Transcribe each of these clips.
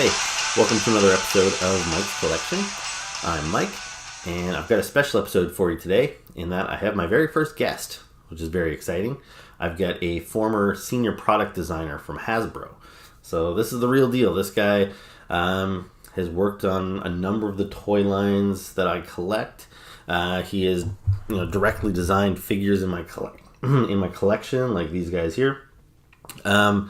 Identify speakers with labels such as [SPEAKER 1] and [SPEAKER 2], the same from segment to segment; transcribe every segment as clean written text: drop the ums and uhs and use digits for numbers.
[SPEAKER 1] Hey, welcome to another episode of Mike's Collection. I'm Mike, and I've got a special episode for you today in that I have my very first guest, which is very exciting. I've got a former senior product designer from Hasbro. So this is the real deal. This guy has worked on a number of the toy lines that I collect. He has, directly designed figures in my collection, like these guys here. And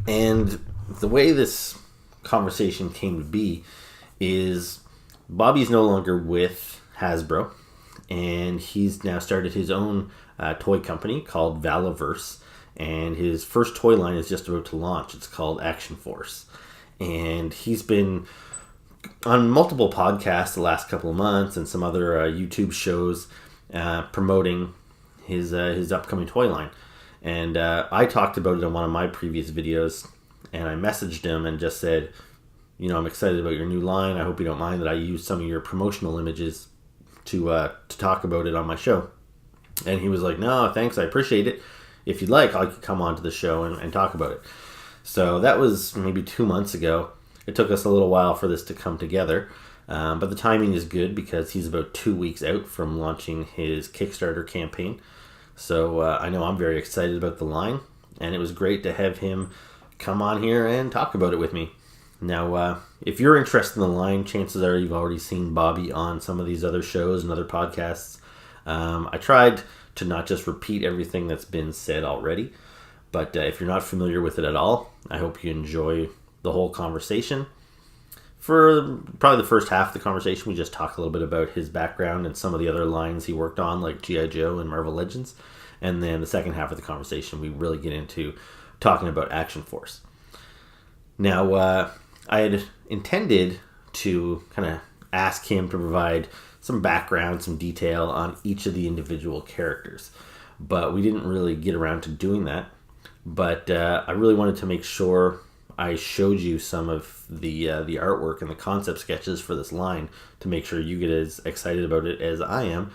[SPEAKER 1] the way this conversation came to be is Bobby's no longer with Hasbro, and he's now started his own toy company called Valaverse, and his first toy line is just about to launch. It's called Action Force, and he's been on multiple podcasts the last couple of months and some other YouTube shows promoting his upcoming toy line. And I talked about it in one of my previous videos, and I messaged him and just said, I'm excited about your new line. I hope you don't mind that I use some of your promotional images to talk about it on my show. And he was like, no, thanks, I appreciate it. If you'd like, I could come on to the show and talk about it. So that was maybe 2 months ago. It took us a little while for this to come together. But the timing is good because he's about 2 weeks out from launching his Kickstarter campaign. So I know I'm very excited about the line, and it was great to have him come on here and talk about it with me. Now, if you're interested in the line, chances are you've already seen Bobby on some of these other shows and other podcasts. I tried to not just repeat everything that's been said already, but if you're not familiar with it at all, I hope you enjoy the whole conversation. For probably the first half of the conversation, we just talk a little bit about his background and some of the other lines he worked on, like G.I.Joe and Marvel Legends. And then the second half of the conversation, we really get into talking about Action Force. Now, I had intended to kind of ask him to provide some background, some detail on each of the individual characters. But we didn't really get around to doing that. But I really wanted to make sure I showed you some of the artwork and the concept sketches for this line to make sure you get as excited about it as I am.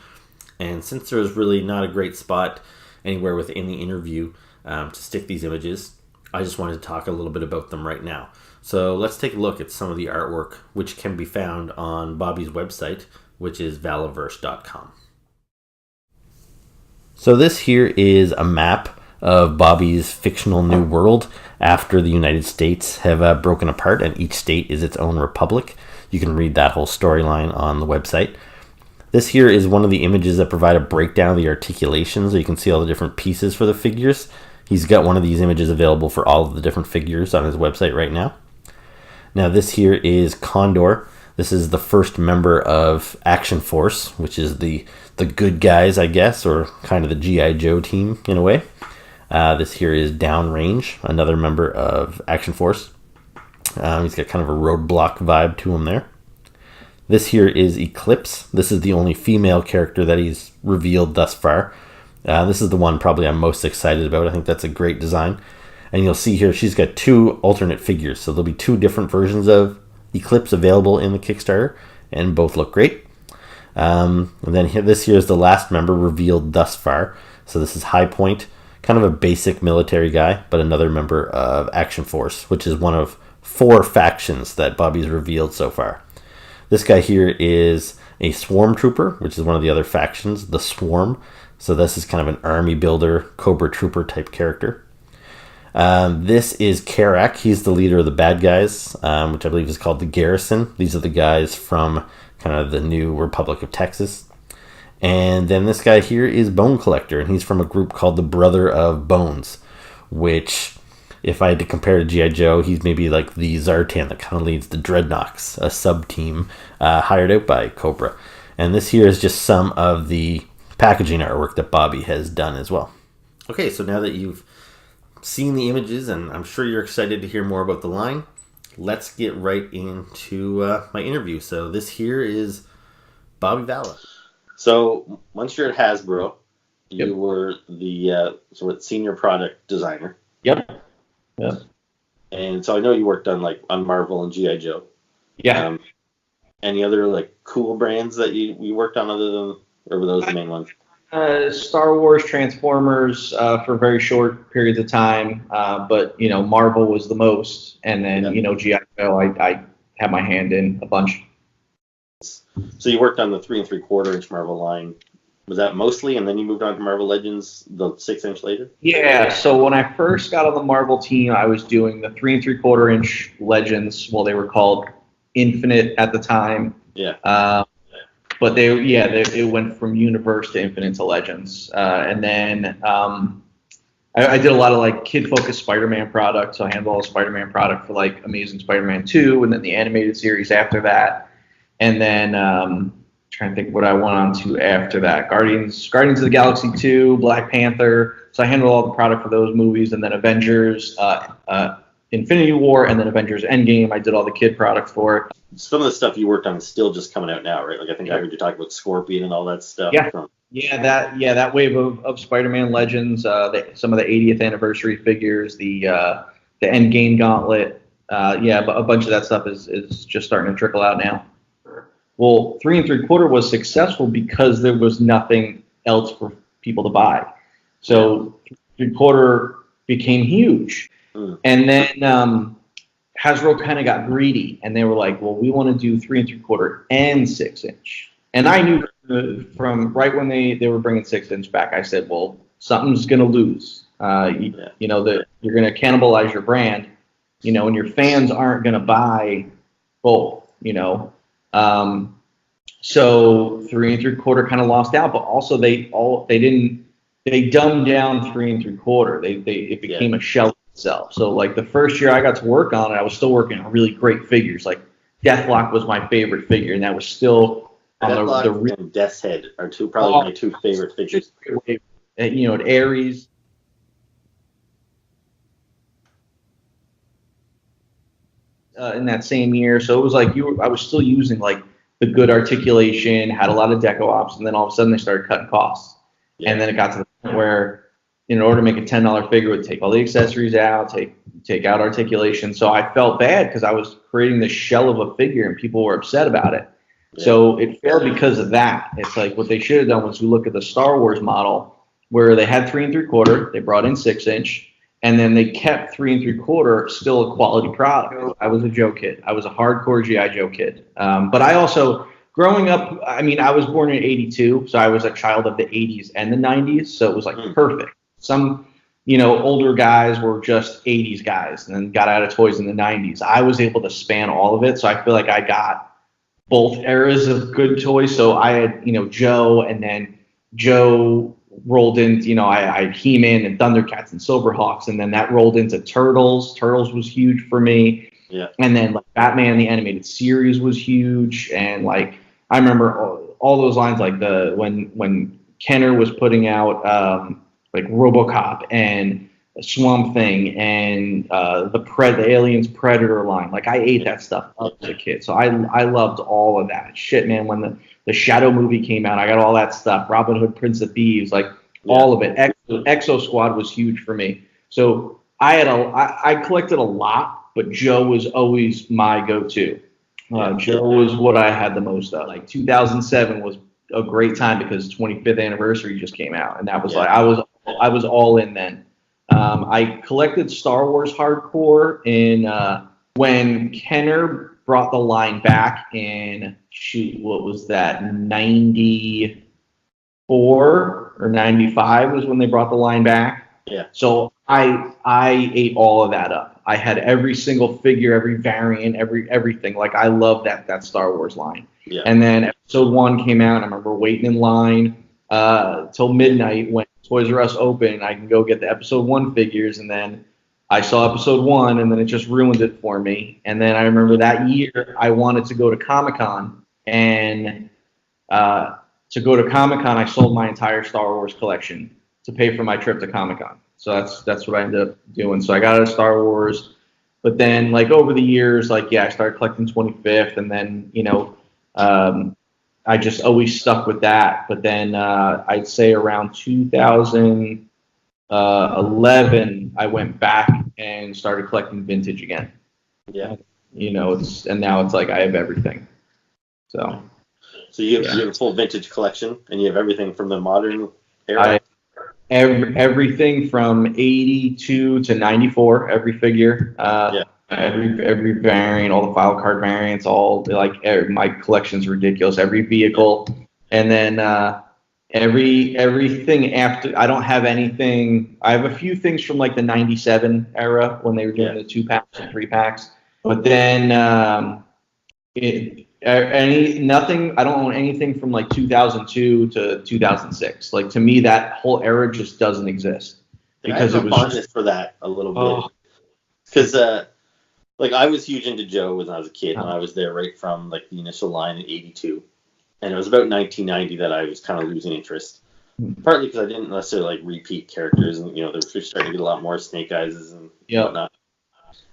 [SPEAKER 1] And since there was really not a great spot anywhere within the interview to stick these images, I just wanted to talk a little bit about them right now. So let's take a look at some of the artwork, which can be found on Bobby's website, which is valaverse.com. So this here is a map of Bobby's fictional new world after the United States have broken apart and each state is its own republic. You can read that whole storyline on the website. This here is one of the images that provide a breakdown of the articulations, so you can see all the different pieces for the figures. He's got one of these images available for all of the different figures on his website right now. Now this here is Condor. This is the first member of Action Force, which is the good guys, I guess, or kind of the G.I.Joe team in a way. This here is Downrange, another member of Action Force. He's got kind of a roadblock vibe to him there. This here is Eclipse. This is the only female character that he's revealed thus far. This is the one probably I'm most excited about. I think that's a great design. And you'll see here she's got two alternate figures. So there'll be two different versions of Eclipse available in the Kickstarter, and both look great. And then this here is the last member revealed thus far. So this is High Point, kind of a basic military guy, but another member of Action Force, which is one of 4 factions that Bobby's revealed so far. This guy here is a Swarm Trooper, which is one of the other factions, the Swarm. So this is kind of an army builder, Cobra Trooper type character. This is Karak. He's the leader of the bad guys, which I believe is called the Garrison. These are the guys from kind of the new Republic of Texas. And then this guy here is Bone Collector, and he's from a group called the Brother of Bones, which, if I had to compare to G.I. Joe, he's maybe like the Zartan that kind of leads the Dreadnoks, a sub-team hired out by Cobra. And this here is just some of the packaging artwork that Bobby has done as well. Okay, so now that you've seen the images, and I'm sure you're excited to hear more about the line, let's get right into my interview. So this here is Bobby Vala. So once you're at Hasbro, you were the senior product designer.
[SPEAKER 2] Yep. Yeah.
[SPEAKER 1] And so I know you worked on Marvel and G.I. Joe.
[SPEAKER 2] Yeah.
[SPEAKER 1] Any other cool brands that you worked on other than, or were those the main ones?
[SPEAKER 3] Star Wars, Transformers for very short periods of time, but Marvel was the most, and then G.I.Joe I had my hand in a bunch.
[SPEAKER 1] So you worked on the 3 3/4 inch Marvel line. Was that mostly, and then you moved on to Marvel Legends the 6-inch later?
[SPEAKER 3] Yeah. So when I first got on the Marvel team, I was doing the 3 3/4 inch Legends. Well, they were called Infinite at the time.
[SPEAKER 1] Yeah.
[SPEAKER 3] But it went from Universe to Infinite to Legends, and then I did a lot of like kid-focused Spider-Man products. So I handled all the Spider-Man product for like Amazing Spider-Man 2, and then the animated series after that, and then trying to think what I went on to after that. Guardians of the Galaxy 2, Black Panther. So I handled all the product for those movies, and then Avengers, Infinity War, and then Avengers Endgame. I did all the kid product for it.
[SPEAKER 1] Some of the stuff you worked on is still just coming out now, right? Like I think I heard you talk about Scorpion and all that stuff.
[SPEAKER 3] Yeah. That wave of Spider-Man Legends, some of the 80th anniversary figures, the Endgame Gauntlet. But a bunch of that stuff is just starting to trickle out now. Well, 3 3/4 was successful because there was nothing else for people to buy. So 3 3/4 became huge. And then Hasbro kind of got greedy, and they were like, well, we want to do 3 3/4 and 6-inch. And I knew from right when they were bringing 6-inch back, I said, well, something's going to lose. That you're going to cannibalize your brand, and your fans aren't going to buy both, So 3 3/4 kind of lost out, but also they dumbed down 3 3/4. It became a shell of itself. So like the first year I got to work on it, I was still working on really great figures. Like Deathlock was my favorite figure, and that was still on
[SPEAKER 1] Deathlock and Death's Head are probably my two favorite figures.
[SPEAKER 3] At Ares. In that same year, so it was like I was still using like the good articulation, had a lot of deco ops, and then all of a sudden they started cutting costs. And then it got to the point where in order to make a $10 figure, it would take all the accessories out, take out articulation. So I felt bad because I was creating this shell of a figure and people were upset about it. So it failed because of that. It's like what they should have done was we look at the Star Wars model where they had 3 3/4, they brought in 6-inch, and then they kept 3 3/4 still a quality product. I was a Joe kid. I was a hardcore G.I.Joe kid. But I also, growing up, I mean, I was born in '82, so I was a child of the '80s and the '90s, so it was like perfect. Some, older guys were just '80s guys and then got out of toys in the '90s. I was able to span all of it, so I feel like I got both eras of good toys. So I had, Joe, and then Joe rolled into, I had He-Man and Thundercats and Silverhawks, and then that rolled into Turtles. Turtles was huge for me.
[SPEAKER 1] Yeah.
[SPEAKER 3] And then like Batman the animated series was huge, and like I remember all those lines, like when Kenner was putting out like RoboCop and Swamp Thing and the Aliens Predator line. Like I ate that stuff up as a kid, so I loved all of that shit, man. When the Shadow movie came out, I got all that stuff. Robin Hood, Prince of Thieves, like all of it. Exo Squad was huge for me. So I collected a lot, but Joe was always my go-to. Joe was what I had the most of. Like 2007 was a great time because 25th anniversary just came out, and that was like I was all in then. I collected Star Wars hardcore when Kenner brought the line back in, what was that, 94 or 95 was when they brought the line back.
[SPEAKER 1] Yeah. So
[SPEAKER 3] I ate all of that up. I had every single figure, every variant, everything. Like I love that Star Wars line.
[SPEAKER 1] Yeah.
[SPEAKER 3] And then episode 1 came out, and I remember waiting in line till midnight when Toys R Us opened. I can go get the episode 1 figures, and then I saw episode 1, and then it just ruined it for me. And then I remember that year I wanted to go to Comic-Con, and to go to Comic-Con, I sold my entire Star Wars collection to pay for my trip to Comic-Con. So that's what I ended up doing. So I got out of Star Wars, but then like over the years, like I started collecting 25th, and then I just always stuck with that. But then I'd say around 2011, I went back and started collecting vintage again.
[SPEAKER 1] Yeah.
[SPEAKER 3] And now it's like I have everything. So
[SPEAKER 1] you have a full vintage collection, and you have everything from the modern era?
[SPEAKER 3] Everything from 82 to 94, every figure. Every variant, all the file card variants, my collection's ridiculous. Every vehicle, and then everything after. I don't have anything. I have a few things from like the 97 era when they were doing the 2-packs and 3-packs, but then nothing. I don't own anything from like 2002 to 2006. Like, to me, that whole era just doesn't exist
[SPEAKER 1] because it was fondness for that a little bit. Because like, I was huge into Joe when I was a kid, and I was there right from like the initial line in '82, and it was about 1990 that I was kind of losing interest. Partly because I didn't necessarily like repeat characters, and they were starting to get a lot more Snake Eyes and whatnot.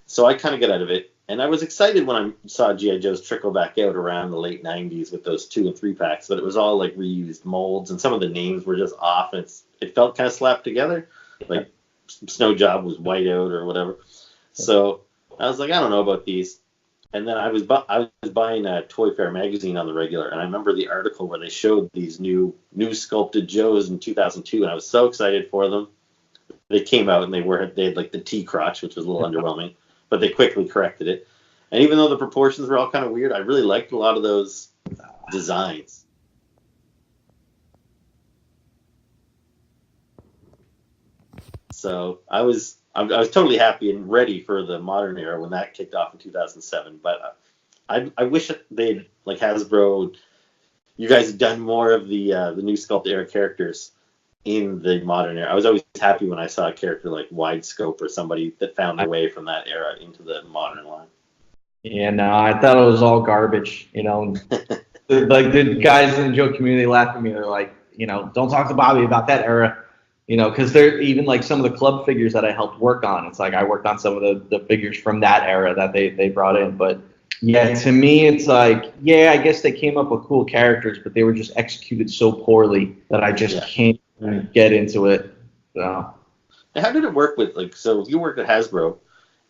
[SPEAKER 1] So I kind of got out of it. And I was excited when I saw G.I. Joe's trickle back out around the late 90s with those 2 and 3-packs, but it was all like reused molds, and some of the names were just off, and it felt kind of slapped together. Like Snow Job was whiteout or whatever. So I was like, I don't know about these. And then I was buying a Toy Fair magazine on the regular, and I remember the article where they showed these new sculpted Joes in 2002, and I was so excited for them. They came out, and they had like the T-crotch, which was a little underwhelming. But they quickly corrected it. And even though the proportions were all kind of weird, I really liked a lot of those designs. So I was totally happy and ready for the modern era when that kicked off in 2007. But I wish they'd, like Hasbro, you guys had done more of the new sculpt era characters in the modern era. I was always happy when I saw a character like Wide Scope or somebody that found their way from that era into the modern line.
[SPEAKER 3] Yeah, no, I thought it was all garbage. Like the guys in the Joe community laugh at me. They're like, don't talk to Bobby about that era. Because they're even like some of the club figures that I helped work on. It's like I worked on some of the figures from that era that they brought in. But yeah, to me, it's like, I guess they came up with cool characters, but they were just executed so poorly that I just can't get into it. So.
[SPEAKER 1] How did it work with, like, so you worked at Hasbro,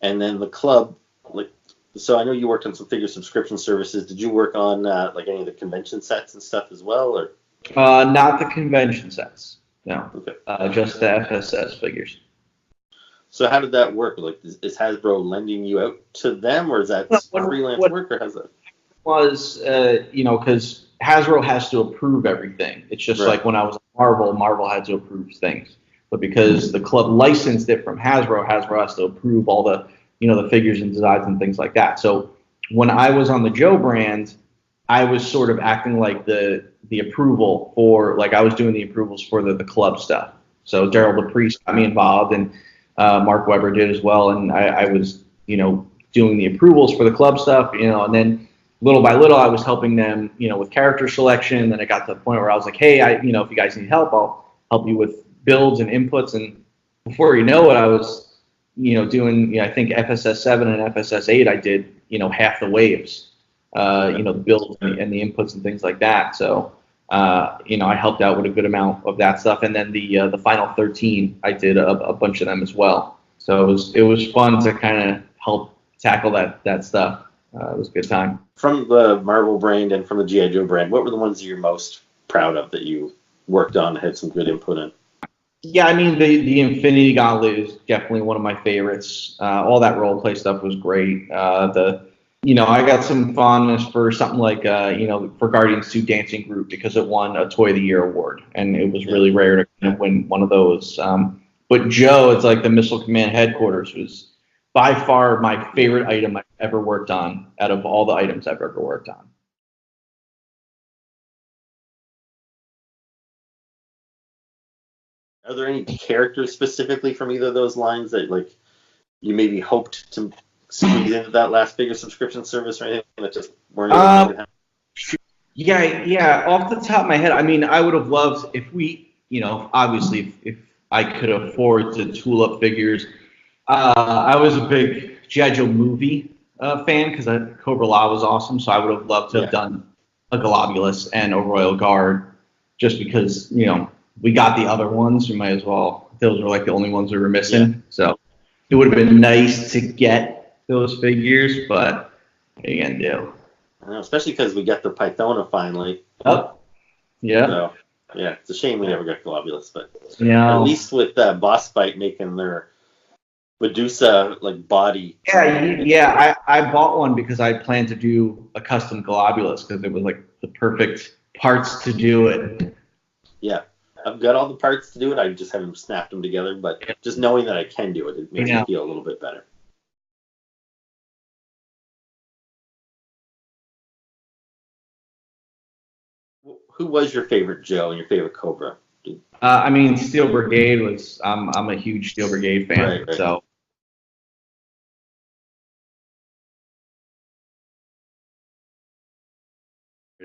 [SPEAKER 1] and then the club, like, so I know you worked on some figure subscription services. Did you work on like any of the convention sets and stuff as well, or?
[SPEAKER 3] Not the convention sets. No.
[SPEAKER 1] Okay.
[SPEAKER 3] Just the FSS figures.
[SPEAKER 1] So how did that work? Like, is Hasbro lending you out to them, or is that freelance work, or how's that?
[SPEAKER 3] Was because Hasbro has to approve everything. It's just like when I was at Marvel had to approve things. But because the club licensed it from Hasbro has to approve all the the figures and designs and things like that. So when I was on the Joe brand, I was sort of acting like the approval for, like, I was doing the approvals for the club stuff. So Daryl DePriest got me involved, and Mark Weber did as well, and I was doing the approvals for the club stuff, and then little by little I was helping them with character selection. Then it got to the point where I was like, hey, if you guys need help, I'll help you with builds and inputs. And before you know it, I was doing I think FSS 7 and FSS 8 I did half the waves, the builds and the inputs and things like that. So I helped out with a good amount of that stuff. And then the final 13 I did a bunch of them as well. So it was fun to kind of help tackle that stuff. It was a good time.
[SPEAKER 1] From the Marvel brand and from the G.I. Joe brand, what were the ones you're most proud of that you worked on and had some good input in?
[SPEAKER 3] Yeah, I mean, the Infinity Gauntlet is definitely one of my favorites. All that role play stuff was great. I got some fondness for something like, for Guardians 2 Dancing Group, because it won a Toy of the Year award, and it was really rare to kind of win one of those. But Joe, it's like the Missile Command headquarters was by far my favorite item I've ever worked on out of all the items I've ever worked on.
[SPEAKER 1] Are there any characters specifically from either of those lines that, like, you maybe hoped to squeeze into that last figure subscription service or anything that just weren't able to happen?
[SPEAKER 3] Yeah. Off the top of my head, I mean, I would have loved if we, obviously if I could afford to tool up figures. I was a big G.I. Joe movie fan because Cobra La was awesome, so I would have loved to have done a Globulus and a Royal Guard, just because, we got the other ones. We might as well. Those were like the only ones we were missing. Yeah. So it would have been nice to get those figures, but what are you going to do?
[SPEAKER 1] I know, especially because we got the Pythona finally.
[SPEAKER 3] Oh, yeah.
[SPEAKER 1] So Yeah, it's a shame we never got Globulus, but
[SPEAKER 3] Yeah.
[SPEAKER 1] at least with Boss Fight making their Medusa like body.
[SPEAKER 3] Yeah. I bought one because I planned to do a custom Globulus because it was like the perfect parts to do it.
[SPEAKER 1] Yeah, I've got all the parts to do it. I just haven't snapped them together, but just knowing that I can do it, it makes me feel a little bit better. Who was your favorite Joe and your favorite Cobra?
[SPEAKER 3] I mean, Steel Brigade was. I'm a huge Steel Brigade fan.
[SPEAKER 1] Right.
[SPEAKER 3] So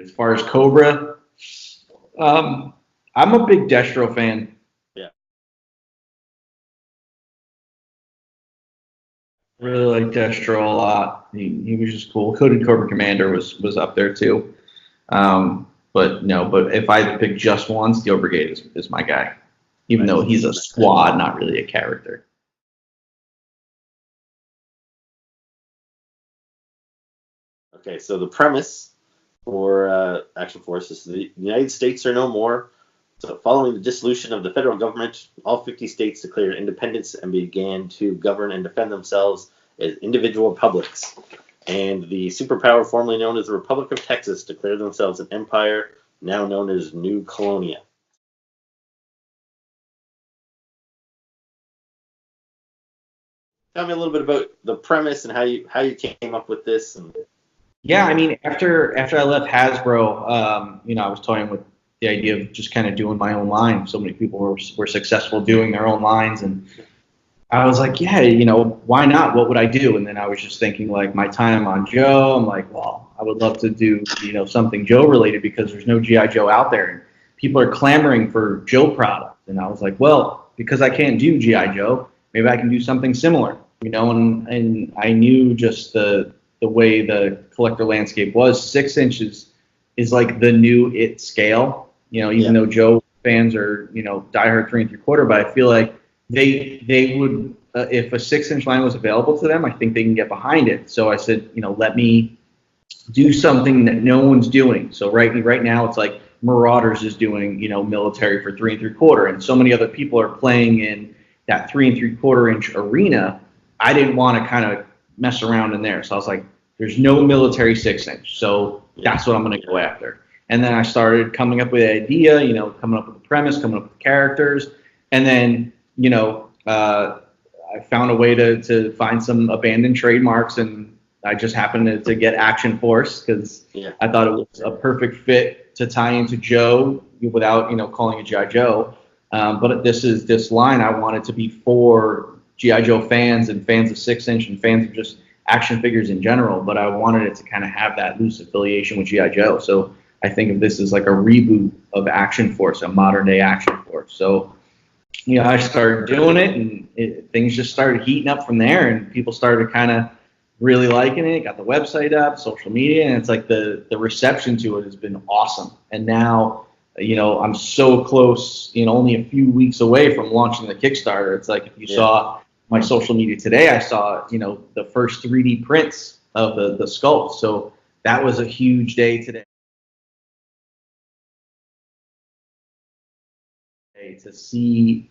[SPEAKER 3] as far as Cobra, I'm a big Destro fan.
[SPEAKER 1] Yeah.
[SPEAKER 3] Really like Destro a lot. He was just cool. Coded Cobra Commander was up there too. But if I had to pick just one, Steel Brigade is my guy. Even though he's a squad, not really a character.
[SPEAKER 1] Okay, so the premise for Action Force is the United States are no more. So following the dissolution of the federal government, all 50 states declared independence and began to govern and defend themselves as individual republics. And the superpower formerly known as the Republic of Texas declared themselves an empire, now known as New Colonia. Tell me a little bit about the premise and how you came up with this. And
[SPEAKER 3] yeah, I mean, after I left Hasbro, I was toying with the idea of just kind of doing my own line. So many people were successful doing their own lines, and I was like, yeah, why not? What would I do? And then I was just thinking, like, my time on Joe. I'm like, well, I would love to do, something Joe related because there's no G.I. Joe out there, and people are clamoring for Joe product. And I was like, well, because I can't do G.I. Joe, maybe I can do something similar, And I knew just the way the collector landscape was. 6 inches is like the new it scale. Even though Joe fans are diehard 3 3/4, but I feel like they would if a 6-inch line was available to them, I think they can get behind it. So I said, let me do something that no one's doing. So right now it's like Marauders is doing military for 3 3/4, and so many other people are playing in that 3 3/4 inch arena. I didn't want to kind of mess around in there, so I was like, there's no military 6-inch, so that's what I'm going to go after. And then I started coming up with an idea, coming up with the premise, coming up with the characters, and then I found a way to find some abandoned trademarks, and I just happened to get Action Force because I thought it was a perfect fit to tie into Joe without calling it G.I. Joe. But this line I wanted to be for G.I. Joe fans and fans of 6-inch and fans of just action figures in general. But I wanted it to kind of have that loose affiliation with G.I. Joe. So I think of this as like a reboot of Action Force, a modern day Action Force. So I started doing it, and things just started heating up from there, and people started kind of really liking it. Got the website up, social media, and it's like the reception to it has been awesome. And now, I'm so close, only a few weeks away from launching the Kickstarter. It's like if you saw my social media today, I saw, the first 3D prints of the sculpt. So that was a huge day today. To see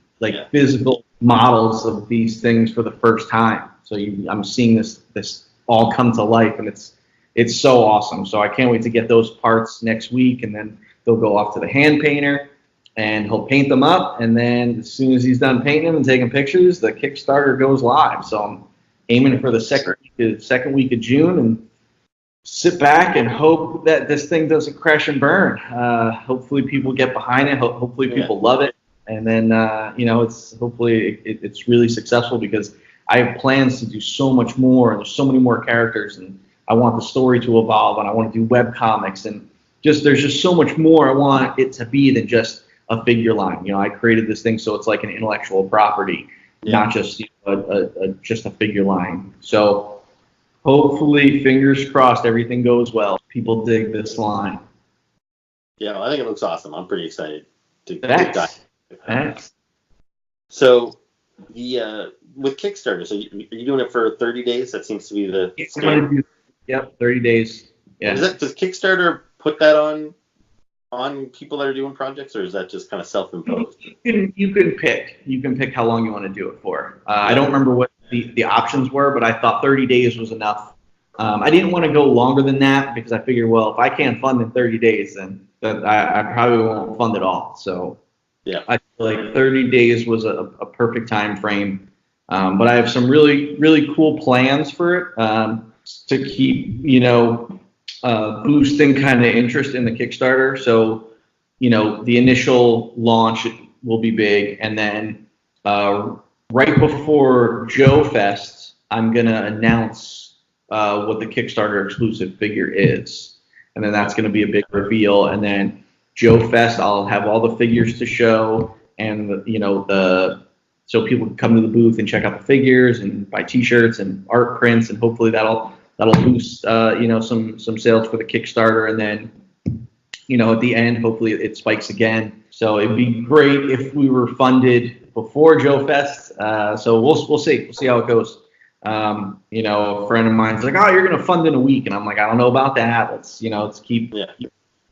[SPEAKER 3] physical models of these things for the first time. So I'm seeing this all come to life, and it's so awesome. So I can't wait to get those parts next week, and then they'll go off to the hand painter, and he'll paint them up. And then as soon as he's done painting them and taking pictures, the Kickstarter goes live. So I'm aiming for the second week of June, and sit back and hope that this thing doesn't crash and burn. Hopefully people get behind it. Hopefully people love it. And then, it's really successful because I have plans to do so much more. And there's so many more characters, and I want the story to evolve, and I want to do web comics, and there's just so much more I want it to be than just a figure line. I created this thing so it's like an intellectual property, not just just a figure line. So hopefully, fingers crossed, everything goes well. People dig this line.
[SPEAKER 1] Yeah, I think it looks awesome. I'm pretty excited to
[SPEAKER 3] dive.
[SPEAKER 1] So with Kickstarter, so are you doing it for 30 days? That seems to be the standard.
[SPEAKER 3] Yep, 30 days. Yeah.
[SPEAKER 1] Does Kickstarter put that on on people that are doing projects, or is that just kind of self-imposed?
[SPEAKER 3] You can pick how long you want to do it for. I don't remember what the options were, but I thought 30 days was enough. I didn't want to go longer than that because I figured, well, if I can't fund in 30 days, then I probably won't fund it all. So
[SPEAKER 1] yeah,
[SPEAKER 3] I feel like 30 days was a perfect time frame. But I have some really, really cool plans for it to keep, boosting kind of interest in the Kickstarter. So, the initial launch will be big. And then right before Joe Fest, I'm going to announce what the Kickstarter exclusive figure is. And then that's going to be a big reveal. And then Joe Fest, I'll have all the figures to show, and so people can come to the booth and check out the figures and buy T-shirts and art prints, and hopefully that'll boost some sales for the Kickstarter. And then at the end, hopefully it spikes again. So it'd be great if we were funded before Joe Fest. So we'll see how it goes. A friend of mine's like, oh, you're gonna fund in a week, and I'm like, I don't know about that. Let's keep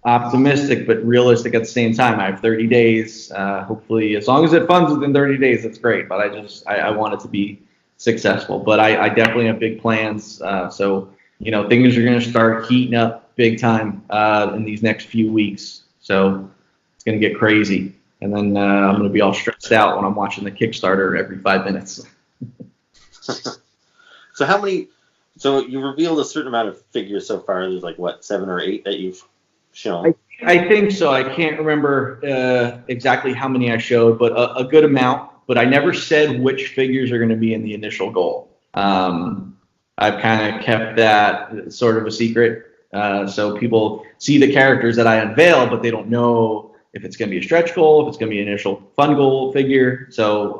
[SPEAKER 3] optimistic but realistic at the same time. I have 30 days. Hopefully, as long as it funds within 30 days, that's great. But I want it to be successful. But I definitely have big plans. So things are going to start heating up big time in these next few weeks. So it's going to get crazy. And then I'm going to be all stressed out when I'm watching the Kickstarter every 5 minutes.
[SPEAKER 1] So how many? So you revealed a certain amount of figures so far. There's like 7 or 8 that you've shown.
[SPEAKER 3] I think so. I can't remember exactly how many I showed, but a good amount. But I never said which figures are going to be in the initial goal. I've kind of kept that sort of a secret, so people see the characters that I unveil, but they don't know if it's going to be a stretch goal, if it's going to be an initial fun goal figure. So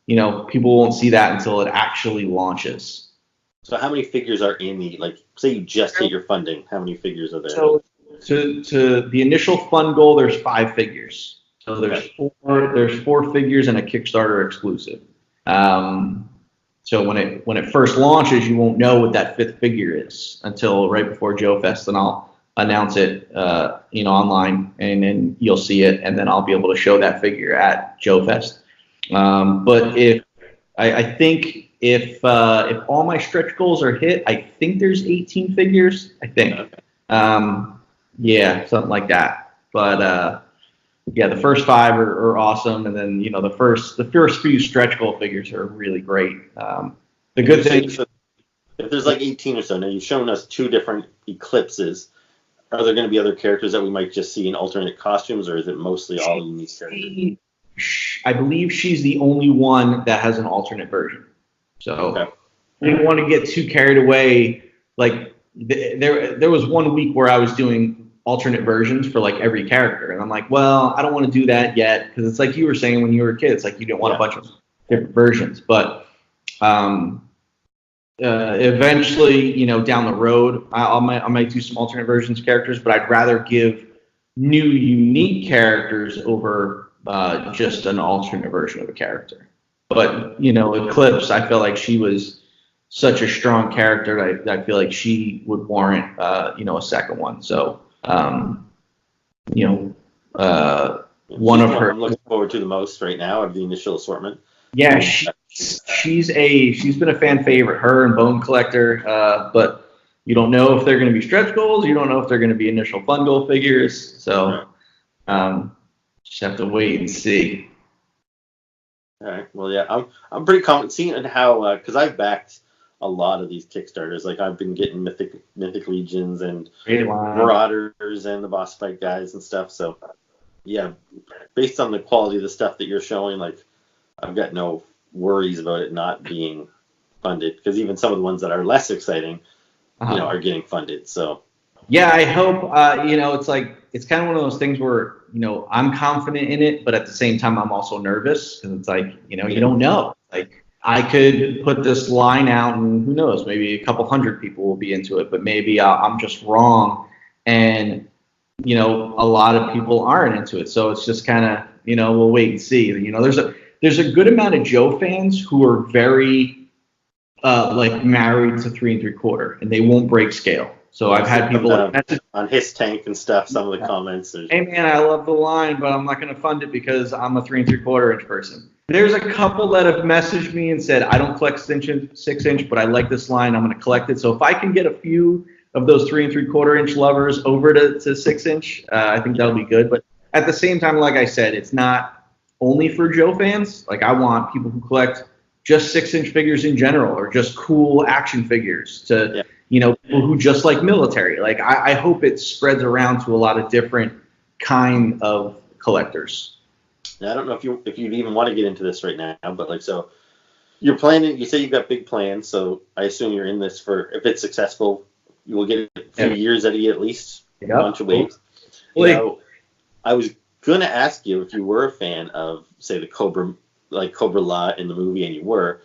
[SPEAKER 3] people won't see that until it actually launches.
[SPEAKER 1] So how many figures are in say you just hit your funding, how many figures are there?
[SPEAKER 3] So to the initial fun goal, there's 5 figures. So there's 4 figures and a Kickstarter exclusive. So when it first launches, you won't know what that 5th figure is until right before Joe Fest, and I'll announce it online, and then you'll see it, and then I'll be able to show that figure at Joe Fest. But I think if all my stretch goals are hit, I think there's 18 figures. I think. Yeah, something like that. But the first 5 are awesome, and then the first few stretch goal figures are really great. The good thing,
[SPEAKER 1] if there's 18 or so, now you've shown us 2 different eclipses. Are there going to be other characters that we might just see in alternate costumes, or is it mostly all unique characters?
[SPEAKER 3] I believe she's the only one that has an alternate version. So we don't want to get too carried away. There was 1 week where I was doing alternate versions for every character, and I'm like, well, I don't want to do that yet, because it's like you were saying when you were a kid, it's like you didn't want a bunch of different versions. But eventually, down the road, I might do some alternate versions of characters, but I'd rather give new unique characters over just an alternate version of a character. But Eclipse, I felt like she was such a strong character that I feel like she would warrant a second one. So one of her,
[SPEAKER 1] I'm looking forward to the most right now of the initial assortment.
[SPEAKER 3] Yeah, she's been a fan favorite, her and Bone Collector. But you don't know if they're going to be stretch goals. You don't know if they're going to be initial fun goal figures. So just have to wait and see.
[SPEAKER 1] All right. Well, yeah, I'm pretty confident seeing how, because I've backed a lot of these Kickstarters. I've been getting Mythic Legions and Marauders and the boss fight guys and stuff. So yeah, based on the quality of the stuff that you're showing, I've got no worries about it not being funded, because even some of the ones that are less exciting, are getting funded. So
[SPEAKER 3] yeah, I hope. It's kind of one of those things where I'm confident in it, but at the same time I'm also nervous, because it's you don't know. I could put this line out, and who knows, maybe a couple hundred people will be into it, but maybe I'm just wrong, and a lot of people aren't into it. So it's just kind of we'll wait and see. There's a good amount of Joe fans who are very married to 3 3/4, and they won't break scale. So I've had people
[SPEAKER 1] on his tank and stuff. Some of the comments.
[SPEAKER 3] Hey man, I love the line, but I'm not going to fund it because I'm a 3 3/4 inch person. There's a couple that have messaged me and said, I don't collect 6 inch, but I like this line. I'm going to collect it. So if I can get a few of those 3 3/4 inch lovers over to 6 inch, I think that'll be good. But at the same time, like I said, it's not only for Joe fans. Like I want people who collect just 6 inch figures in general, or just cool action figures to, people who just like military. Like I hope it spreads around to a lot of different kind of collectors.
[SPEAKER 1] Now, I don't know if you'd even want to get into this right now, but like, so you're planning, you say you've got big plans. So I assume you're in this for, if it's successful, you will get a few years out of you at least, a bunch of waves. I was going to ask you if you were a fan of, say, the Cobra La in the movie, and you were.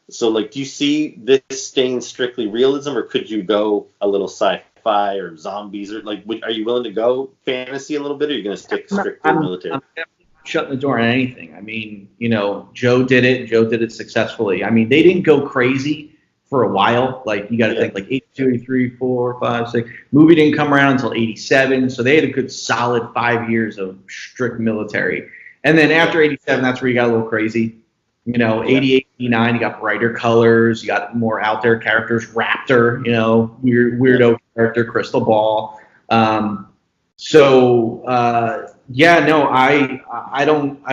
[SPEAKER 1] So, like, do you see this staying strictly realism, or could you go a little sci-fi or zombies, or like, are you willing to go fantasy a little bit, or are you going to stick strictly military?
[SPEAKER 3] I'm definitely not shutting the door on anything. I mean, Joe did it. Joe did it successfully. I mean, they didn't go crazy for a while. Like, you got to think, like 82, 83, 4, 5, 6. Movie didn't come around until 87, so they had a good solid 5 years of strict military. And then after 87, that's where you got a little crazy. 88, 89, you got brighter colors, you got more out there characters, Raptor, weirdo character, Crystal Ball. I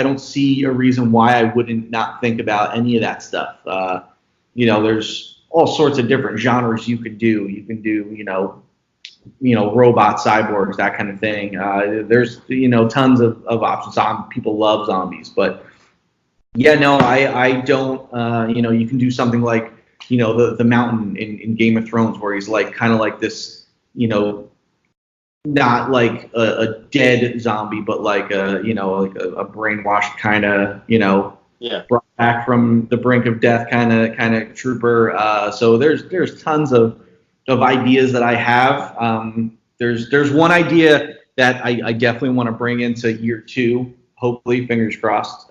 [SPEAKER 3] don't see a reason why I wouldn't not think about any of that stuff. There's all sorts of different genres you could do. You can do, robot cyborgs, that kind of thing. There's, tons of options. People love zombies, but I don't, you can do something like, the Mountain in Game of Thrones, where he's like, kind of like this, not like a dead zombie, but like a brainwashed kind of, brought back from the brink of death kind of trooper. So there's tons of ideas that I have. There's one idea that I definitely want to bring into year 2, hopefully, fingers crossed.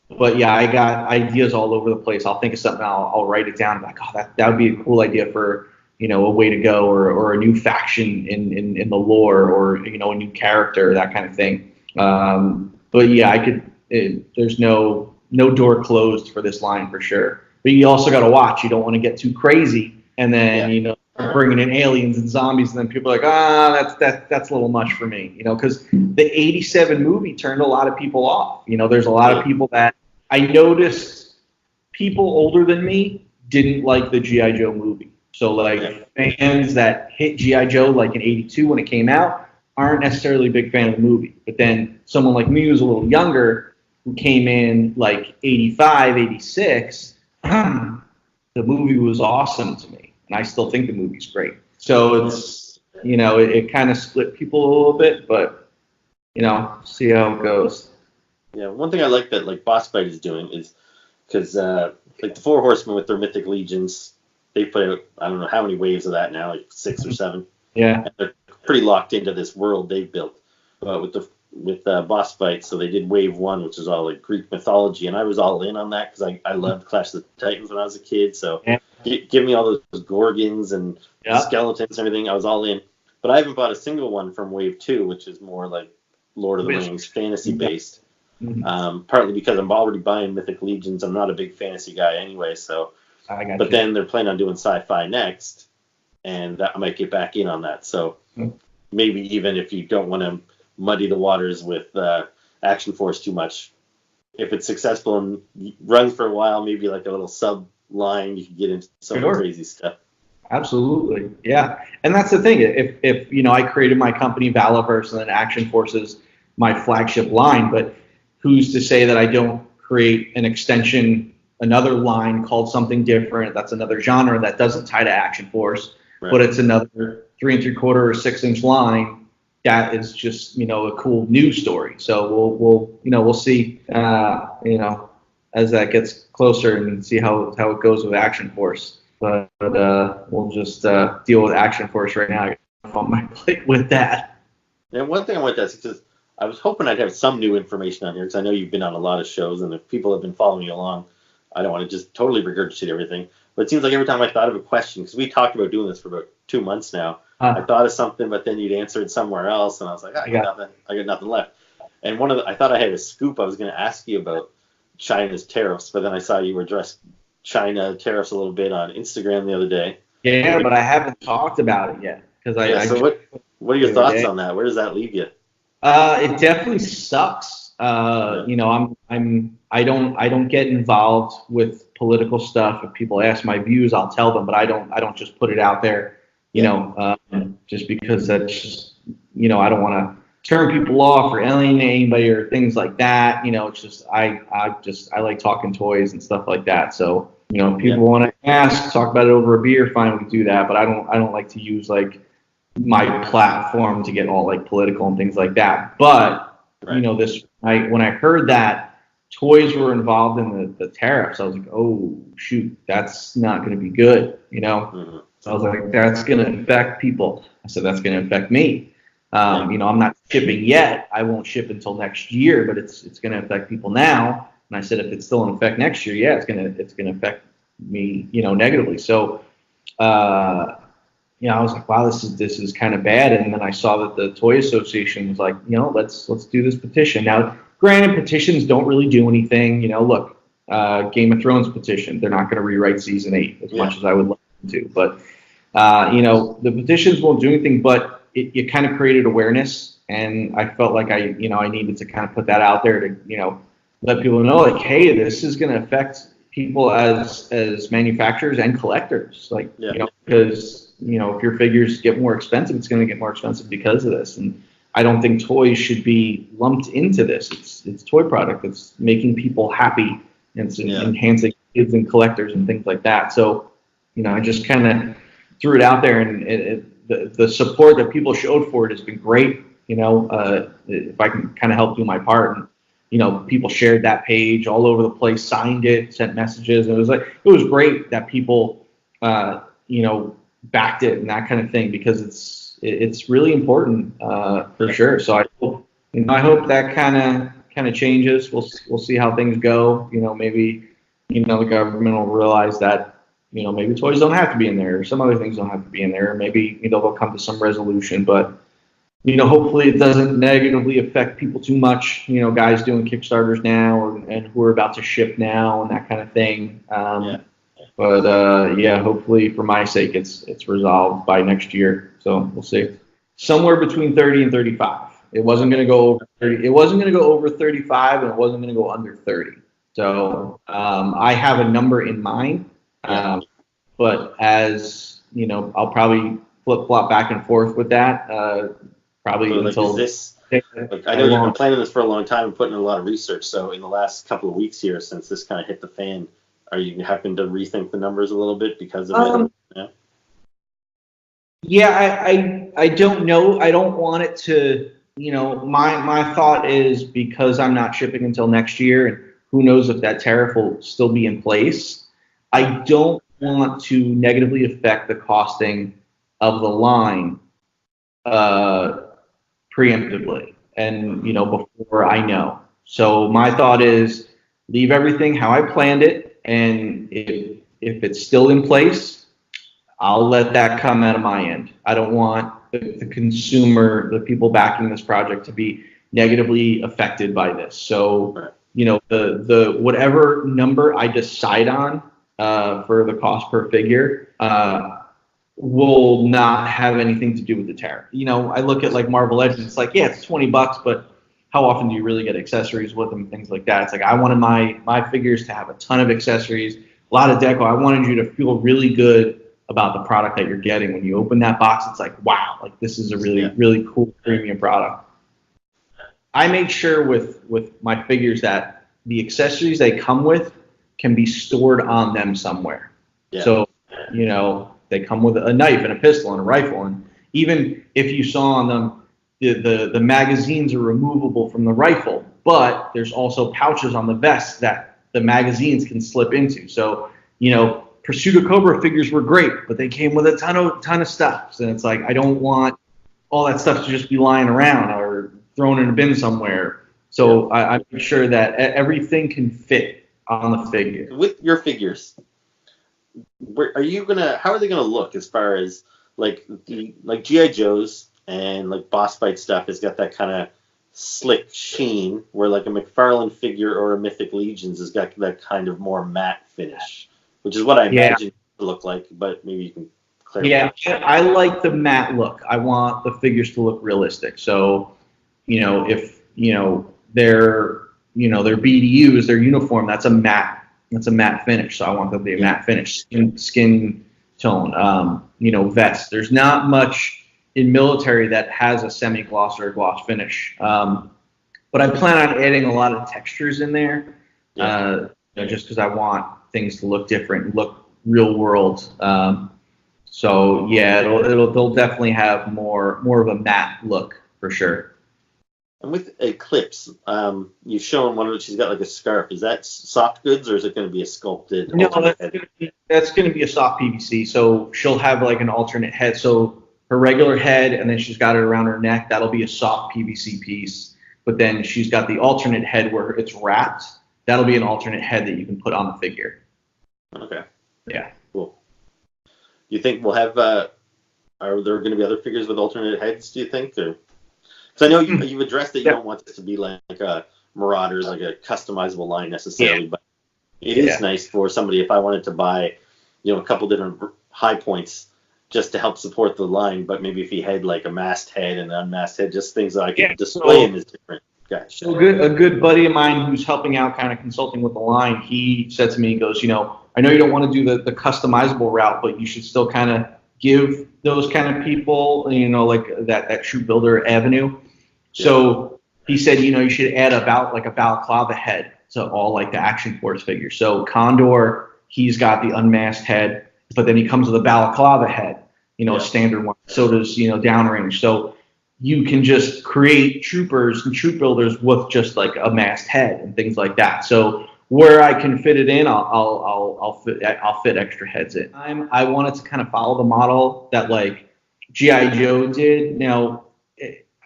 [SPEAKER 3] But yeah, I got ideas all over the place. I'll think of something, I'll write it down. I'm like, oh, that would be a cool idea for, a way to go, or a new faction in the lore, or, a new character, that kind of thing. But yeah, there's no door closed for this line for sure. But you also got to watch. You don't want to get too crazy, and then, bringing in aliens and zombies, and then people are like, that's a little much for me, because the 87 movie turned a lot of people off. There's a lot of people that I noticed, people older than me didn't like the G.I. Joe movie. So like fans that hit G.I. Joe like in 82 when it came out aren't necessarily a big fan of the movie. But then someone like me who's a little younger, who came in like 85, 86, the movie was awesome to me. And I still think the movie's great. So it's, it kind of split people a little bit, but, see how it goes.
[SPEAKER 1] Yeah, one thing I like that, like, Boss Fight is doing is, because, like, the Four Horsemen with their Mythic Legions, they put out, I don't know how many waves of that now, like 6 or 7.
[SPEAKER 3] Yeah.
[SPEAKER 1] And they're pretty locked into this world they've built with Boss Fight. So they did wave 1, which is all like Greek mythology, and I was all in on that because I loved Clash of the Titans when I was a kid. So give me all those Gorgons and skeletons and everything. I was all in. But I haven't bought a single one from wave 2, which is more like Lord of the Rings fantasy based. Partly because I'm already buying Mythic Legions. I'm not a big fantasy guy anyway, so. But then they're planning on doing sci-fi next, and I might get back in on that. So maybe even if you don't want to muddy the waters with Action Force too much, if it's successful and runs for a while, maybe like a little sub line, you can get into some crazy stuff.
[SPEAKER 3] Absolutely, yeah. And that's the thing. If I created my company Valaverse, and then Action Force is my flagship line, but who's to say that I don't create an extension, another line called something different, that's another genre that doesn't tie to Action Force, but it's another 3 3/4 or 6 inch line that is just a cool news story. So we'll see as that gets closer, and see how it goes with Action Force. But we'll just deal with Action Force right now. I got on my plate with that.
[SPEAKER 1] And one thing I want to ask is, I was hoping I'd have some new information on here, because I know you've been on a lot of shows, and if people have been following you along, I don't want to just totally regurgitate everything. But it seems like every time I thought of a question, because we talked about doing this for about 2 months now, I thought of something, but then you'd answer it somewhere else, and I was like, I got nothing left. And I thought I had a scoop I was going to ask you about China's tariffs, but then I saw you address China tariffs a little bit on Instagram the other day.
[SPEAKER 3] Yeah, but I haven't talked about it yet because
[SPEAKER 1] what are your thoughts on that? Where does that leave you?
[SPEAKER 3] It definitely sucks. You know, I don't get involved with political stuff. If people ask my views, I'll tell them, but I don't just put it out there. You know, just because that's just, you know, I don't want to turn people off or alienate anybody or things like that. You know, it's just I like talking toys and stuff like that. So, you know, if people want to ask, talk about it over a beer, fine, we can do that. But I don't like to use like my platform to get all like political and things like that. But you know, when I heard that toys were involved in the tariffs, I was like, oh shoot, that's not going to be good. You know, so I was like, that's going to affect people. I said, that's going to affect me. You know, I'm not shipping yet. I won't ship until next year, but it's going to affect people now. And I said, if it's still in effect next year, it's going to affect me, you know, negatively. So, you know, I was like, wow, this is kind of bad. And then I saw that the Toy Association was like, you know, let's do this petition. Now, granted, petitions don't really do anything. You know, look, Game of Thrones petition, they're not going to rewrite season 8 as much as I would like them to. But, you know, the petitions won't do anything, but it kind of created awareness. And I felt like I needed to kind of put that out there to, you know, let people know, like, hey, this is going to affect people as manufacturers and collectors. Like, you know, because, you know, if your figures get more expensive, it's going to get more expensive because of this. And I don't think toys should be lumped into this. It's toy product. It's making people happy and it's enhancing kids and collectors and things like that. So, you know, I just kind of threw it out there, and the support that people showed for it has been great. You know, if I can kind of help do my part, and you know, people shared that page all over the place, signed it, sent messages. And it was great that people, you know, backed it and that kind of thing, because it's really important for sure. So I hope that kind of changes. We'll see how things go. You know, maybe, you know, the government will realize that, you know, maybe toys don't have to be in there, or some other things don't have to be in there. Maybe, you know, they'll come to some resolution, but, you know, hopefully it doesn't negatively affect people too much. You know, guys doing Kickstarters now and who are about to ship now and that kind of thing. But yeah, hopefully for my sake, it's resolved by next year. So we'll see. Somewhere between 30 and 35. It wasn't going to go over 30. It wasn't going to go over 35, and it wasn't going to go under 30. So I have a number in mind. But as you know, I'll probably flip-flop back and forth with that. Probably
[SPEAKER 1] so,
[SPEAKER 3] until.
[SPEAKER 1] Like, is this, like, I know you've been planning this for a long time and putting in a lot of research. So in the last couple of weeks here, since this kind of hit the fan, are you having to rethink the numbers a little bit because of it?
[SPEAKER 3] Yeah, I don't know. I don't want it to, you know, my thought is, because I'm not shipping until next year, and who knows if that tariff will still be in place, I don't want to negatively affect the costing of the line preemptively and, you know, before I know. So my thought is leave everything how I planned it, and if it's still in place, I'll let that come out of my end. I don't want the consumer, the people backing this project, to be negatively affected by this. So, you know, the whatever number I decide on for the cost per figure will not have anything to do with the tariff. You know, I look at like Marvel Legends, it's like, yeah, it's $20, but how often do you really get accessories with them, things like that? It's like, I wanted my figures to have a ton of accessories, a lot of deco. I wanted you to feel really good about the product that you're getting. When you open that box, it's like, wow, like this is a really, really cool premium product. I made sure with my figures that the accessories they come with can be stored on them somewhere. So, you know, they come with a knife and a pistol and a rifle, and even if you saw on them, the magazines are removable from the rifle, but there's also pouches on the vest that the magazines can slip into. So, you know, Pursuit of Cobra figures were great, but they came with a ton of stuff, and it's like, I don't want all that stuff to just be lying around or thrown in a bin somewhere. So I make sure that everything can fit on the figure.
[SPEAKER 1] With your figures, how are they gonna look as far as like G.I. Joe's and like boss fight stuff has got that kind of slick sheen, where like a McFarlane figure or a Mythic Legions has got that kind of more matte finish, which is what I imagine it would look like, but maybe you can clarify.
[SPEAKER 3] Yeah, I like the matte look. I want the figures to look realistic. So, if their BDUs, their uniform, that's a matte finish. So I want them to be a matte finish, skin tone. Vest. There's not much in military that has a semi-gloss or a gloss finish. But I plan on adding a lot of textures in there, just because I want things to look different, look real world. So yeah, they'll definitely have more of a matte look for sure.
[SPEAKER 1] And with Eclipse, you've shown one of them. She's got like a scarf. Is that soft goods or is it going to be a sculpted?
[SPEAKER 3] No, that's going to be a soft PVC. So she'll have like an alternate head. So her regular head, and then she's got it around her neck. That'll be a soft PVC piece. But then she's got the alternate head where it's wrapped. That'll be an alternate head that you can put on the figure.
[SPEAKER 1] Okay.
[SPEAKER 3] Yeah.
[SPEAKER 1] Cool. You think we'll have? Are there going to be other figures with alternate heads? Do you think? Or because I know you've addressed that you don't want this to be like a Marauders, like a customizable line necessarily, but it is nice for somebody if I wanted to buy, a couple different high points just to help support the line. But maybe if he had like a masked head and an unmasked head, just things that I could display him as different guys.
[SPEAKER 3] So a good buddy of mine who's helping out, kind of consulting with the line, he said to me, he goes, I know you don't want to do the customizable route, but you should still kind of give those kind of people, like that troop builder avenue. So he said, you should add a balaclava head to all like the Action Force figures. So Condor, he's got the unmasked head, but then he comes with a balaclava head, a standard one. So does, downrange. So you can just create troopers and troop builders with just like a masked head and things like that. So where I can fit it in, I'll fit extra heads in. I wanted to kind of follow the model that like G.I. Joe did. Now,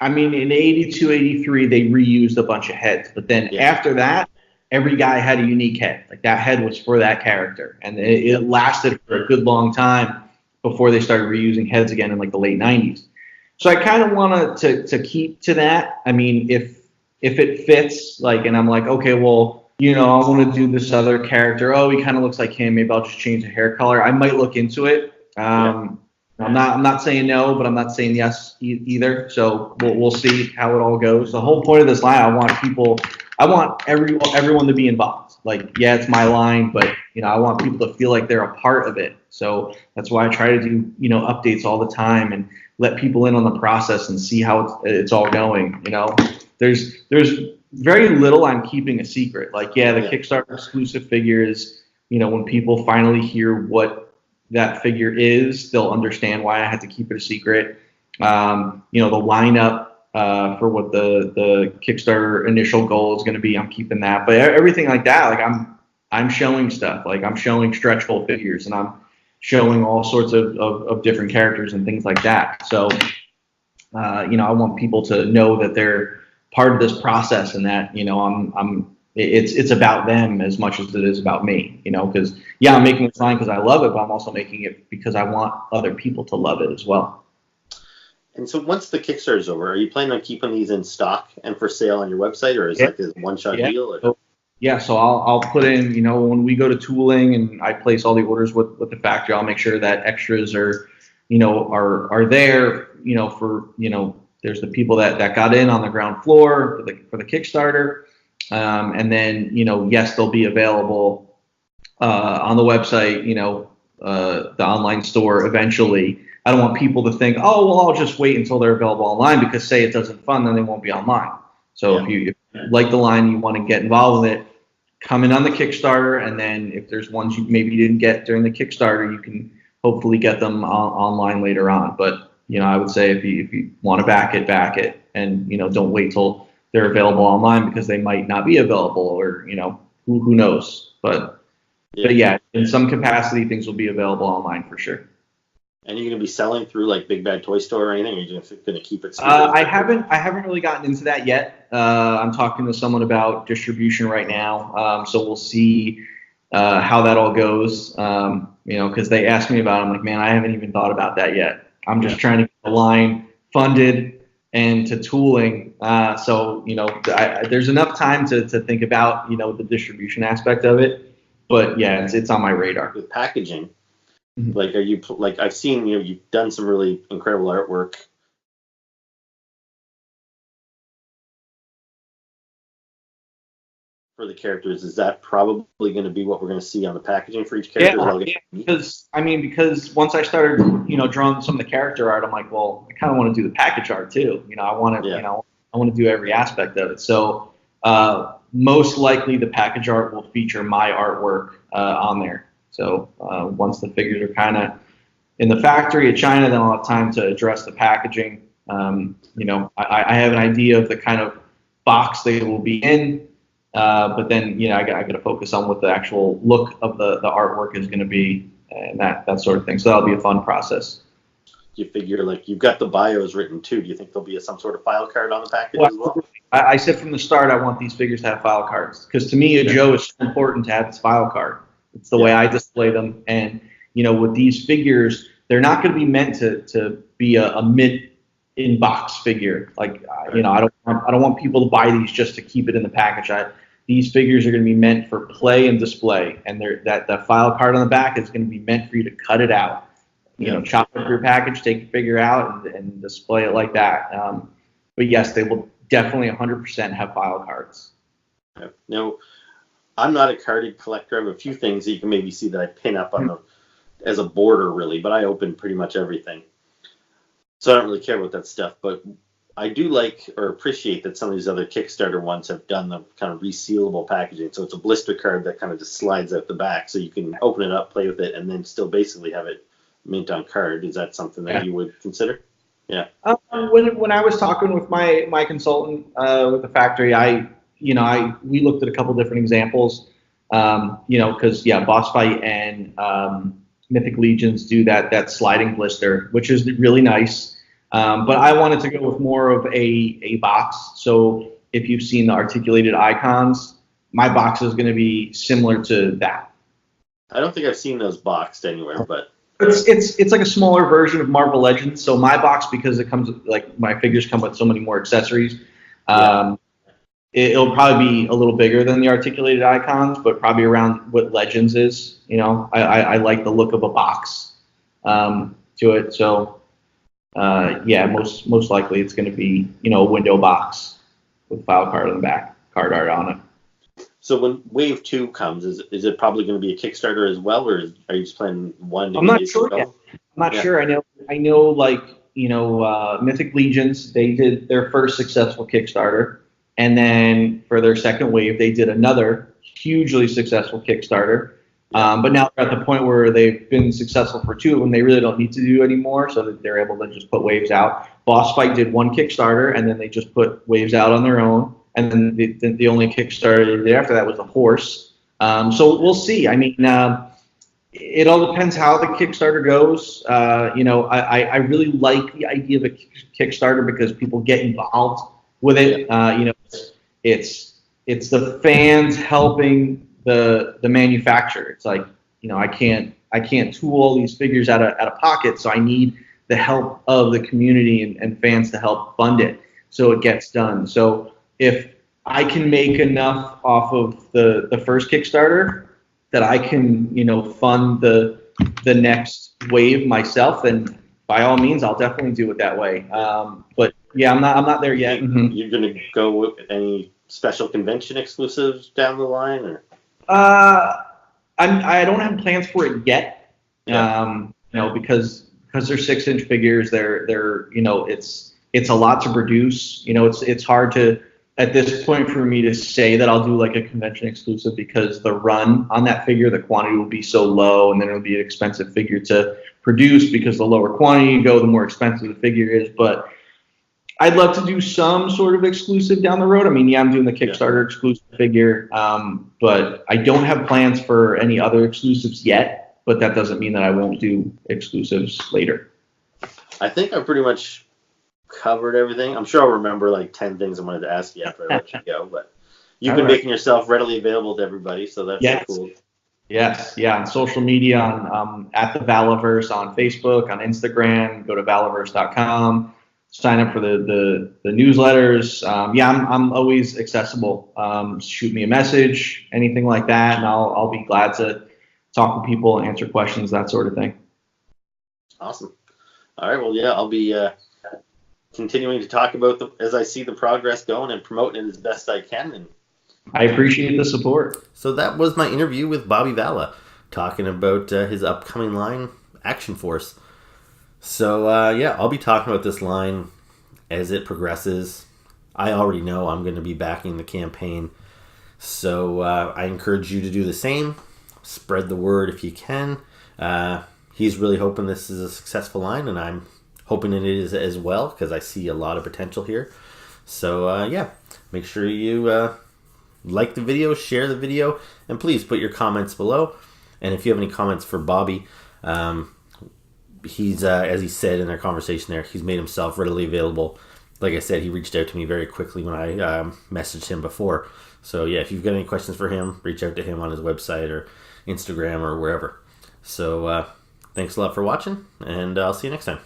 [SPEAKER 3] in 82, 83, they reused a bunch of heads. But then after that, every guy had a unique head. Like that head was for that character. And it lasted for a good long time before they started reusing heads again in like the late 90s. So I kind of wanted to keep to that. If it fits, like, and I'm like, okay, well, I want to do this other character. Oh, he kind of looks like him. Maybe I'll just change the hair color. I might look into it. I'm not saying no, but I'm not saying yes either. So we'll see how it all goes. The whole point of this line, I want everyone to be involved. Like, yeah, it's my line, but I want people to feel like they're a part of it. So that's why I try to do updates all the time and let people in on the process and see how it's all going. There's very little I'm keeping a secret. Like, the Kickstarter exclusive figures. When people finally hear what that figure is, they'll understand why I had to keep it a secret. The lineup for what the Kickstarter initial goal is going to be, I'm keeping that. But everything like that, like I'm showing stuff. Like I'm showing stretch goal figures, and I'm showing all sorts of different characters and things like that. So, I want people to know that they're part of this process, and that it's about them as much as it is about me, because I'm making this line because I love it, but I'm also making it because I want other people to love it as well.
[SPEAKER 1] And so once the Kickstarter is over, are you planning on keeping these in stock and for sale on your website, or is it like a one-shot deal? Or?
[SPEAKER 3] So I'll put in, when we go to tooling and I place all the orders with the factory, I'll make sure that extras are there, there's the people that got in on the ground floor for the Kickstarter. And then, yes, they'll be available on the website, the online store eventually. I don't want people to think, oh, well, I'll just wait until they're available online, because say it doesn't fund, then they won't be online. So if you like the line, you want to get involved with it, come in on the Kickstarter. And then if there's ones you didn't get during the Kickstarter, you can hopefully get them online later on. But, I would say if you want to back it, and, don't wait till they're available online, because they might not be available, or who knows. But in some capacity, things will be available online for sure.
[SPEAKER 1] And you're going to be selling through like Big Bad Toy Store or anything? Or are you just going to keep it?
[SPEAKER 3] I haven't really gotten into that yet. I'm talking to someone about distribution right now. So we'll see how that all goes. Because they asked me about it. I'm like, man, I haven't even thought about that yet. I'm just trying to get the line funded and to tooling. There's enough time to think about, the distribution aspect of it. But yeah, it's on my radar.
[SPEAKER 1] With packaging, like, are you like, I've seen, you've done some really incredible artwork for the characters. Is that probably going to be what we're going to see on the packaging for each character?
[SPEAKER 3] Because once I started, drawing some of the character art, I'm like, well, I kind of want to do the package art too. I want to, I want to do every aspect of it. So most likely the package art will feature my artwork on there. So once the figures are kind of in the factory at China, then I'll have time to address the packaging. I have an idea of the kind of box they will be in. But then, I got to focus on what the actual look of the artwork is going to be and that sort of thing. So that'll be a fun process.
[SPEAKER 1] Do you figure, like, you've got the bios written too? Do you think there'll be some sort of file card on the package as well?
[SPEAKER 3] I said from the start, I want these figures to have file cards because to me, a Joe is so important to have its file card. It's the way I display them. And, with these figures, they're not going to be meant to be a mint in box figure. Like, I don't want people to buy these just to keep it in the package. These figures are going to be meant for play and display, and that file card on the back is going to be meant for you to cut it out. Chop up your package, take your figure out, and display it like that. But yes, they will definitely 100% have file cards.
[SPEAKER 1] Now, I'm not a carded collector. I have a few things that you can maybe see that I pin up on as a border, really, but I open pretty much everything. So I don't really care about that stuff, but I do like or appreciate that some of these other Kickstarter ones have done the kind of resealable packaging. So it's a blister card that kind of just slides out the back, so you can open it up, play with it, and then still basically have it mint on card. Is that something that you would consider? Yeah.
[SPEAKER 3] When I was talking with my consultant with the factory, we looked at a couple different examples. Because Boss Fight and Mythic Legions do that sliding blister, which is really nice. But I wanted to go with more of a box. So if you've seen the articulated icons, my box is going to be similar to that.
[SPEAKER 1] I don't think I've seen those boxed anywhere, but
[SPEAKER 3] it's like a smaller version of Marvel Legends. So my box, because it comes like my figures come with so many more accessories, it'll probably be a little bigger than the articulated icons, but probably around what Legends is. I like the look of a box to it. So most likely it's going to be a window box with file card on the back, card art on it.
[SPEAKER 1] So when Wave 2 comes, is it probably going to be a Kickstarter as well, or are you just planning one?
[SPEAKER 3] I'm not sure yet. I'm not sure. I know like Mythic Legions, they did their first successful Kickstarter. And then for their second wave, they did another hugely successful Kickstarter. But now they're at the point where they've been successful for two of them. They really don't need to do anymore, so that they're able to just put waves out. Boss Fight did one Kickstarter, and then they just put waves out on their own. And then the only Kickstarter they did after that was the horse. So we'll see. I mean, it all depends how the Kickstarter goes. I really like the idea of a Kickstarter because people get involved with it. It's the fans helping the manufacturer. It's like, I can't tool all these figures out of pocket, so I need the help of the community and fans to help fund it so it gets done. So if I can make enough off of the first Kickstarter that I can, fund the next wave myself, then by all means, I'll definitely do it that way. But yeah, I'm not there yet.
[SPEAKER 1] You're going to go with any special convention exclusives down the line, or?
[SPEAKER 3] I don't have plans for it yet. Because they're 6-inch figures. They're it's a lot to produce. It's hard to at this point for me to say that I'll do like a convention exclusive because the run on that figure, the quantity will be so low, and then it'll be an expensive figure to produce because the lower quantity you go, the more expensive the figure is. But I'd love to do some sort of exclusive down the road. I mean, I'm doing the Kickstarter exclusive figure, but I don't have plans for any other exclusives yet, but that doesn't mean that I won't do exclusives later.
[SPEAKER 1] I think I pretty much covered everything. I'm sure I'll remember like 10 things I wanted to ask you after I let you go, but you've been making yourself readily available to everybody, so that's cool.
[SPEAKER 3] Yes, yeah, on social media, on at the Valaverse on Facebook, on Instagram. Go to valaverse.com. Sign up for the newsletters. Yeah, I'm always accessible. Shoot me a message, anything like that, and I'll be glad to talk with people, answer questions, that sort of thing.
[SPEAKER 1] Awesome. All right. Well, yeah, I'll be continuing to talk about as I see the progress going and promoting it as best I can. And
[SPEAKER 3] I appreciate the support.
[SPEAKER 1] so that was my interview with Bobby Vala, talking about his upcoming line, Action Force. So yeah, I'll be talking about this line as it progresses. I already know I'm going to be backing the campaign, so I encourage you to do the same. Spread the word if you can. He's really hoping this is a successful line, and I'm hoping it is as well, because I see a lot of potential here. So yeah, make sure you like the video, share the video, and please put your comments below. And if you have any comments for Bobby, he's as he said in our conversation there, he's made himself readily available. Like I said, he reached out to me very quickly when I messaged him before. So yeah, if you've got any questions for him, reach out to him on his website or Instagram or wherever. So thanks a lot for watching, and I'll see you next time.